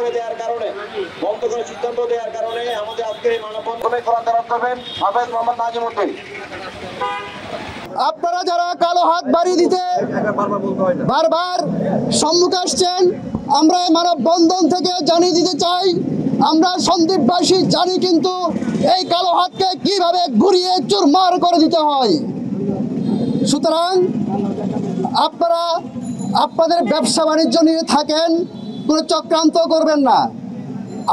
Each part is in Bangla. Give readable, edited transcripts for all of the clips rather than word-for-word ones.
করে দেওয়ার কারণে, বন্ধ করে সিদ্ধান্ত দেওয়ার কারণে আমাদের আজকের এই মানববন্ধনে করাতে রাখবেন হাফেজ মোহাম্মদ নাজিমউদ্দিন। আপনারা যারা কালো হাত বাড়িয়ে দিতে বারবার সম্মুখে আসছেন, আমরা এই মানববন্ধন থেকে জানিয়ে দিতে চাই, আমরা সন্দ্বীপবাসী জানি কিন্তু এই কালো হাতকে কিভাবে ঘুরিয়ে চুরমার করে দিতে হয়। সুতরাং আপনারা আপনাদের ব্যবসা বাণিজ্য নিয়ে থাকেন, কোনো চক্রান্ত করবেন না।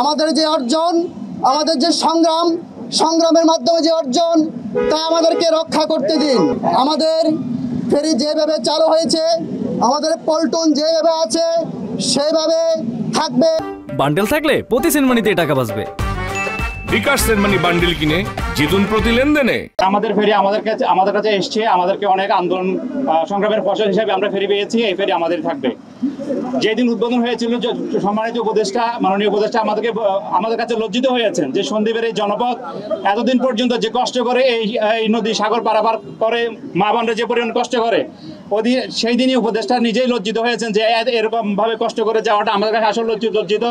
আমাদের যে অর্জন, আমাদের যে সংগ্রামের মাধ্যমে যে অর্জন, তা আমাদেরকে রক্ষা করতে দিন। আমাদের ফেরি যেভাবে চালু হয়েছে, আমাদের পল্টন যেভাবে আছে সেভাবে থাকবে। বান্ডেল থাকলে প্রতি সেনমানিতে টাকা বাঁচবে। বিকাশ সেনমানি বান্ডেল কিনে জিতুন প্রতি লেনদেনে। আমাদের ফেরি আমাদের কাছে এসছে, আমাদেরকে অনেক আন্দোলন সংগ্রামের ফসল হিসেবে আমরা ফেরি পেয়েছি। এই ফেরি আমাদের থাকবে। যেদিন উদ্বোধন হয়েছিল, যে সম্মানিত মাননীয় উপদেষ্টা আমাদের কাছে লজ্জিত হয়েছেন যে সন্দ্বীপের এই জনপদ এতদিন পর্যন্ত যে কষ্ট করে এই নদী সাগর পারাপার করে, মা বোনরা যে পরিমাণ কষ্ট করে, সেই দিনই উপদেষ্টা নিজেই লজ্জিত হয়েছেন যে এরকম ভাবে কষ্ট করে যাওয়াটা আমাদের কাছে আসলে লজ্জিত।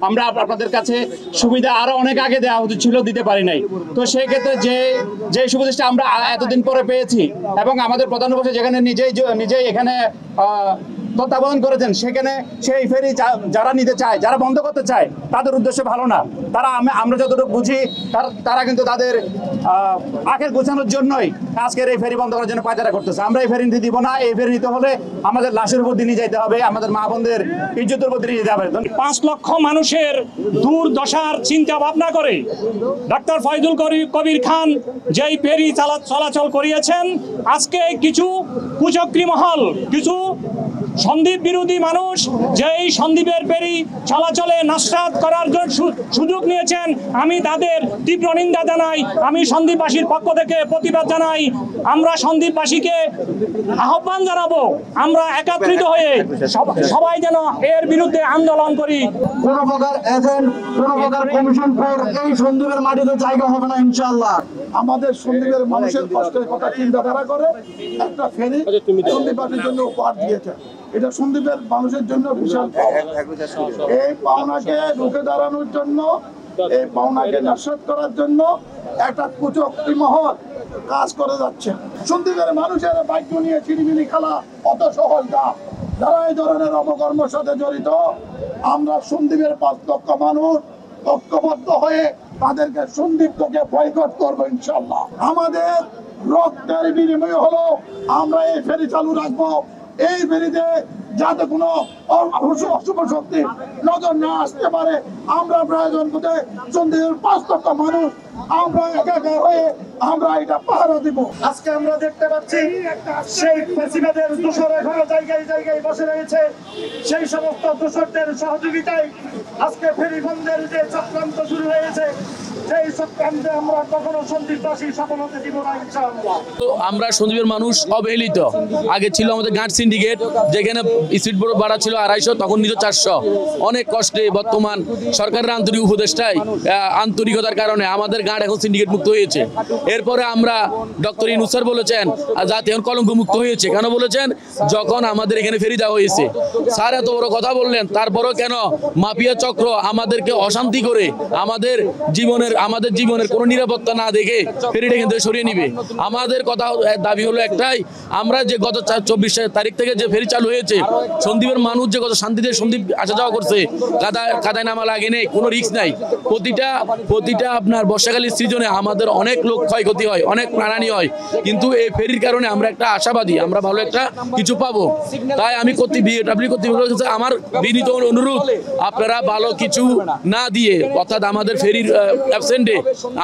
আমরা আপনাদের কাছে সুবিধা আরো অনেক আগে দেওয়া উচিত ছিল, দিতে পারি নাই। তো সেই ক্ষেত্রে যে সুবিধাটা আমরা এতদিন পরে পেয়েছি, এবং আমাদের প্রধান উপদেষ্টা যেখানে নিজেই এখানে তত্ত্বাবধান করেছেন, সেখানে সেই ফেরি যারা নিতে চায়, যারা বন্ধ করতে চায়, তাদের উদ্দেশ্য ভালো না। আমরা যতটুকু বুঝি, তারা কিন্তু তাদের আখের গোছানোর জন্যই আজকের এই ফেরি বন্ধ করার জন্য পায়তারা করতেছে। আমরা এই ফেরি নিতে দিব না। এই ফেরি নিতে হলে আমাদের লাশের উপর দিয়ে যেতে হবে, আমাদের মা বোনদের ইজ্জতের উপর দিয়ে যেতে হবে। 5 লক্ষ মানুষের দুর্দশার চিন্তা ভাবনা করে ডাক্তার ফয়জুল কবির খান যেই ফেরি চলাচল করিয়েছেন, আজকে কিছু কুচক্রী মহল, কিছু সন্দ্বীপ বিরোধী মানুষ যেই সন্দ্বীপের ফেরি চলাচলে নস্যাৎ করার জন্য সুযোগ নিয়েছেন, আমি তাদের তীব্র নিন্দা জানাই। আমি সন্দ্বীপবাসীর পক্ষ থেকে প্রতিবাদ জানাই। আমরা সন্দ্বীপবাসীকে আহ্বান জানাবো, আমরা একত্রিত হয়ে সবাই যেন এর বিরুদ্ধে আন্দোলন করি। কোনো প্রকার এজেন্ট, কোনো প্রকার কমিশন ফর এই সন্দ্বীপের মাটিতে জায়গা হবে না ইনশাআল্লাহ। আমাদের সন্দ্বীপের মানুষের কষ্টের কথা চিন্তাধারা করে একটা ফেরি সন্দ্বীপবাসীর জন্য উপহার দিয়েছে। এটা সন্দ্বীপের মানুষের জন্য বিশাল এই পাওনাকে রুখে দাঁড়ানোর জন্য, এই পাওনাকে নস্যাৎ করার জন্য একটা কুচক্রী মহল কাজ করে যাচ্ছে। সন্দ্বীপের মানুষের ভাগ্য নিয়ে চিনিমিনি খেলা অত সহজ না। যারা এই ধরনের অপকর্মের সাথে জড়িত, আমরা সন্দ্বীপের 5 লক্ষ মানুষ ঐক্যবদ্ধ হয়ে তাদেরকে সন্দ্বীপ থেকে বয়কট করবো ইনশাল্লাহ। আমাদের রক্তের বিনিময় হলো আমরা এই ফেরি চালু রাখবো। এই ফেরিতে যাতে কোনো অশুভ শক্তি নজর না আসতে পারে, আমরা প্রয়োজন করতে সন্দ্বীপের 5 লক্ষ মানুষ আমরা একাকার হয়ে আমরা এটা পাহারা দিব। আজকে আমরা দেখতে পাচ্ছি সেই ফ্যাসিবাদের দোসর এখনো জায়গায় জায়গায় বসে রয়েছে। সেই সমস্ত দোসরদের সহযোগিতায় আজকে ফেরি বন্ধের যে চক্রান্ত শুরু হয়েছে, সেই চক্রান্তে আমরা কখনো সন্দ্বীপবাসী সফল হতে দিব না ইনশাআল্লাহ। আমরা সন্দ্বীপের মানুষ অবহেলিত। আগে ছিল আমাদের গার্ড সিন্ডিকেট, যেখানে স্পিড বোট ভাড়া ছিল 250, তখন নিল 400। অনেক কষ্টে বর্তমান সরকারের আন্তরিক উপদেষ্টায় আন্তরিকতার কারণে আমাদের গার্ড এখন সিন্ডিকেট মুক্ত হয়েছে। এরপরে আমরা ডক্টর ইউনূস স্যার বলেছেন জাতি এখন কলঙ্ক মুক্ত হয়েছে। কেন বলেছেন? যখন আমাদের এখানে ফেরি দেওয়া হয়েছে। স্যার এত বড় কথা বললেন, তারপরও কেন মাফিয়া চক্র আমাদেরকে অশান্তি করে আমাদের জীবনের কোনো নিরাপত্তা না দেখে ফেরিটা এখান থেকে সরিয়ে নিবে। আমাদের কথা দাবি হলো একটাই, আমরা যে গত 24 তারিখ থেকে যে ফেরি চালু হয়েছে, সন্দ্বীপের মানুষ যে কত শান্তিতে সন্দ্বীপ আসা যাওয়া করছে, কাদায় নামা লাগে নেই, কোনো রিস্ক নাই। প্রতিটা আপনার বর্ষাকালীন সিজনে আমাদের অনেক লোক ক্ষয়ক্ষতি হয়, অনেক প্রাণহানি হয়, কিন্তু এই ফেরির কারণে আমরা একটা আশাবাদী, আমরা ভালো একটা কিছু পাবো। তাই আমি কর্তৃপক্ষের আমার বিনীত অনুরোধ, আপনারা ভালো কিছু না দিয়ে, অর্থাৎ আমাদের ফেরির অ্যাবসেন্টে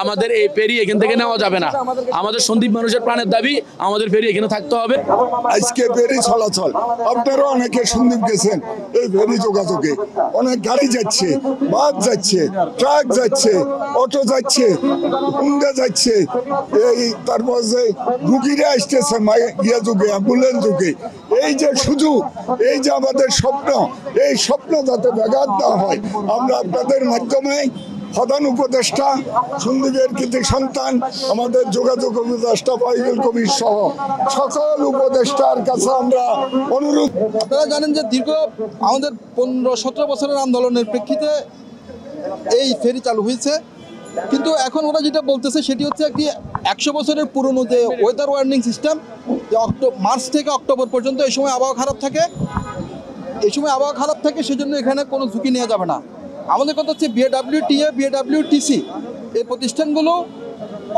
আমাদের এই ফেরি এখান থেকে নেওয়া যাবে না। আমাদের সন্দ্বীপ মানুষের প্রাণের দাবি, আমাদের ফেরি এখানে থাকতে হবে। আজকে ফেরি চলাচল, আপনারা অনেকে সন্দ্বীপ গেছেন, এই ফেরি যোগাযোগে অনেক গাড়ি যাচ্ছে, বাস যাচ্ছে, ট্রাক যাচ্ছে, অটো যাচ্ছে, হুন্ডা যাচ্ছে, এই তারপর যে রুগীরা আসতেছে যুগে, অ্যাম্বুলেন্স যুগে, এই যে সুযোগ, এই যে আমাদের স্বপ্ন, এই স্বপ্ন যাতে ব্যাঘাত না হয়, আমরা আপনাদের মাধ্যমে প্রধান উপদেষ্টা সন্দীপের কৃতি সন্তান আমাদের যোগাযোগ উপদেষ্টা ফয়জুল কবির সহ সকল উপদেষ্টার কাছে আমরা অনুরোধ। আপনারা জানেন যে দীর্ঘ আমাদের 15-17 বছরের আন্দোলনের প্রেক্ষিতে এই ফেরি চালু হয়েছে, কিন্তু এখন ওরা যেটা বলতেছে সেটি হচ্ছে একটি 100 বছরের পুরনো যে ওয়েদার ওয়ার্নিং সিস্টেম, যে মার্চ থেকে অক্টোবর পর্যন্ত এই সময় আবহাওয়া খারাপ থাকে, সেজন্য এখানে কোনো ঝুঁকি নেওয়া যাবে না। আমাদের কথা হচ্ছে BAWTA, BAWTC এই প্রতিষ্ঠানগুলো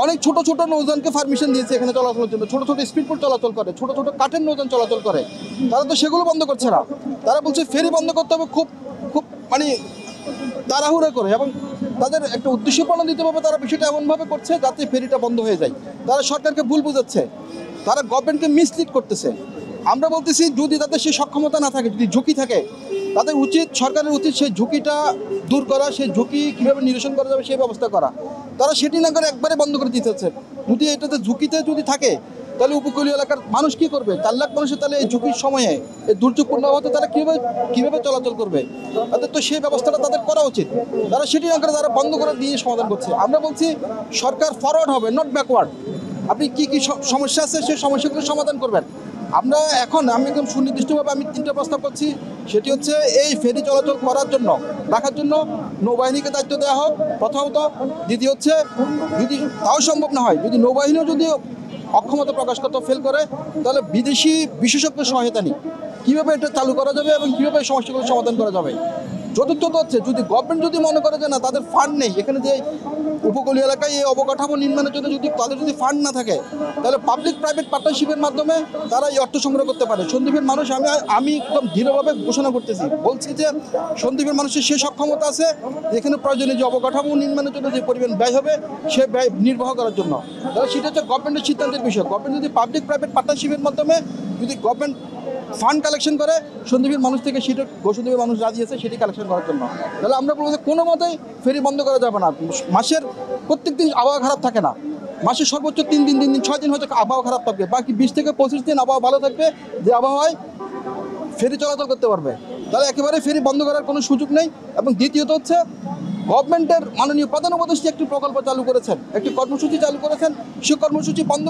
অনেক ছোট ছোট নৌযানকে পারমিশন দিয়েছে এখানে চলাচলের জন্য, ছোট ছোট স্পিডবোট চলাচল করে, ছোট ছোট কাঠের নৌযান চলাচল করে, তারা তো সেগুলো বন্ধ করছে না। তারা বলছে ফেরি বন্ধ করতে হবে খুব খুব মানে তাড়াহুড়ো করে, এবং তাদের একটা উদ্দেশ্যপূর্ণ দিতে হবে। তারা বিষয়টা এমনভাবে করছে যাতে ফেরিটা বন্ধ হয়ে যায়। তারা সরকারকে ভুল বোঝাচ্ছে, তারা গভর্নমেন্টকে মিসলিড করতেছে। আমরা বলতেছি যদি তাদের সেই সক্ষমতা না থাকে, যদি ঝুঁকি থাকে, তাদের উচিত, সরকারের উচিত সেই ঝুঁকিটা দূর করা, সেই ঝুঁকি কীভাবে নিরসন করা যাবে সেই ব্যবস্থা করা। তারা সেটি না করে একবারে বন্ধ করে দিতে হচ্ছে। যদি এটাতে ঝুঁকিতে যদি থাকে তাহলে উপকূলীয় এলাকার মানুষ কি করবে? 4 লাখ মানুষের তাহলে এই ঝুঁকির সময়ে, এই দুর্যোগপূর্ণ হতে তারা কীভাবে চলাচল করবে? তাদের তো সেই ব্যবস্থাটা তাদের করা উচিত। তারা সেটি না করে তারা বন্ধ করে দিয়ে সমাধান করছে। আমরা বলছি সরকার ফরওয়ার্ড হবে, নট ব্যাকওয়ার্ড। আপনি কি কি সমস্যা আছে সেই সমস্যাগুলো সমাধান করবেন। আমি একদম সুনির্দিষ্টভাবে 3টা প্রস্তাব করছি। সেটি হচ্ছে এই ফেরি চলাচল করার জন্য, রাখার জন্য নৌবাহিনীকে দায়িত্ব দেওয়া হোক প্রথমত। দ্বিতীয় হচ্ছে, যদি তাও সম্ভব না হয়, যদি নৌবাহিনীও যদি অক্ষমতা প্রকাশ করতে ফেল করে, তাহলে বিদেশি বিশেষজ্ঞ সহায়তা নিই কীভাবে এটা চালু করা যাবে এবং কীভাবে সমস্যাগুলো সমাধান করা যাবে। চতুর্থত হচ্ছে, যদি গভর্নমেন্ট যদি মনে করে যে না তাদের ফান্ড নেই, এখানে যে উপকূলীয় এলাকায় এই অবকাঠামো নির্মাণের জন্য যদি তাদের যদি ফান্ড না থাকে, তাহলে পাবলিক প্রাইভেট পার্টনারশিপের মাধ্যমে তারা এই অর্থ সংগ্রহ করতে পারে। সন্দ্বীপের মানুষ, আমি একদম দৃঢ়ভাবে ঘোষণা করতেছি, বলছি যে সন্দ্বীপের মানুষের সে সক্ষমতা আছে এখানে প্রয়োজনীয় যে অবকাঠামো নির্মাণের জন্য যে পরিমাণ ব্যয় হবে সে ব্যয় নির্বাহ করার জন্য। তাহলে সেটা হচ্ছে গভর্নমেন্টের সিদ্ধান্তের বিষয়। গভর্নমেন্ট যদি পাবলিক প্রাইভেট পার্টনারশিপের মাধ্যমে যদি গভর্নমেন্ট ফান্ড কালেকশন করে সন্দ্বীপের মানুষ থেকে, সেটা সন্দ্বীপের মানুষ রাজি আছে সেটি কালেকশন করার জন্য, তাহলে আমরা বলবো যে কোনো মতেই ফেরি বন্ধ করা যাবে না। মাসের প্রত্যেক দিন আবহাওয়া খারাপ থাকে না, মাসে সর্বোচ্চ 3 দিন 6 দিন হয়তো আবহাওয়া খারাপ থাকবে, বাকি 20 থেকে 25 দিন আবহাওয়া ভালো থাকবে, যে আবহাওয়ায় ফেরি চলাচল করতে পারবে। তাহলে একেবারে ফেরি বন্ধ করার কোনো সুযোগ নেই। এবং দ্বিতীয়ত হচ্ছে, গভর্নমেন্টের মাননীয় প্রধান উপদেষ্টা একটি প্রকল্প চালু করেছেন, একটি কর্মসূচি চালু করেছেন। সেই কর্মসূচি বন্ধ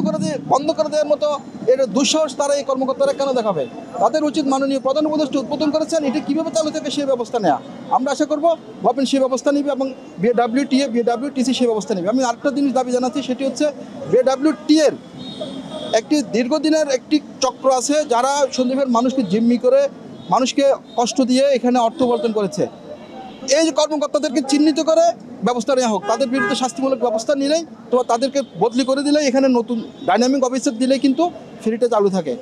করে দেওয়ার মতো এর দুঃসাহস তারা এই কর্মকর্তারা কেন দেখাবে? তাদের উচিত মাননীয় প্রধান উপদেষ্টা উদ্বোধন করেছেন, এটি কীভাবে চালু থাকে সেই ব্যবস্থা নেওয়া। আমরা আশা করব গভর্নমেন্ট সেই ব্যবস্থা নেবে এবং BAWTA, BAWTC সেই ব্যবস্থা নেবে। আমি আরেকটা জিনিস দাবি জানাচ্ছি, সেটি হচ্ছে BAWTA এর একটি দীর্ঘদিনের একটি চক্র আছে, যারা সন্দ্বীপের মানুষকে জিম্মি করে, মানুষকে কষ্ট দিয়ে এখানে অর্থ উপার্জন করেছে। এই কর্মকর্তাদেরকে চিহ্নিত করে ব্যবস্থা নেওয়া হোক। তাদের বিরুদ্ধে শাস্তিমূলক ব্যবস্থা নিলেই, তো তাদেরকে বদলি করে দিলেই, এখানে নতুন ডাইনামিক অফিসার দিলেই কিন্তু ফেরিটা চালু থাকে।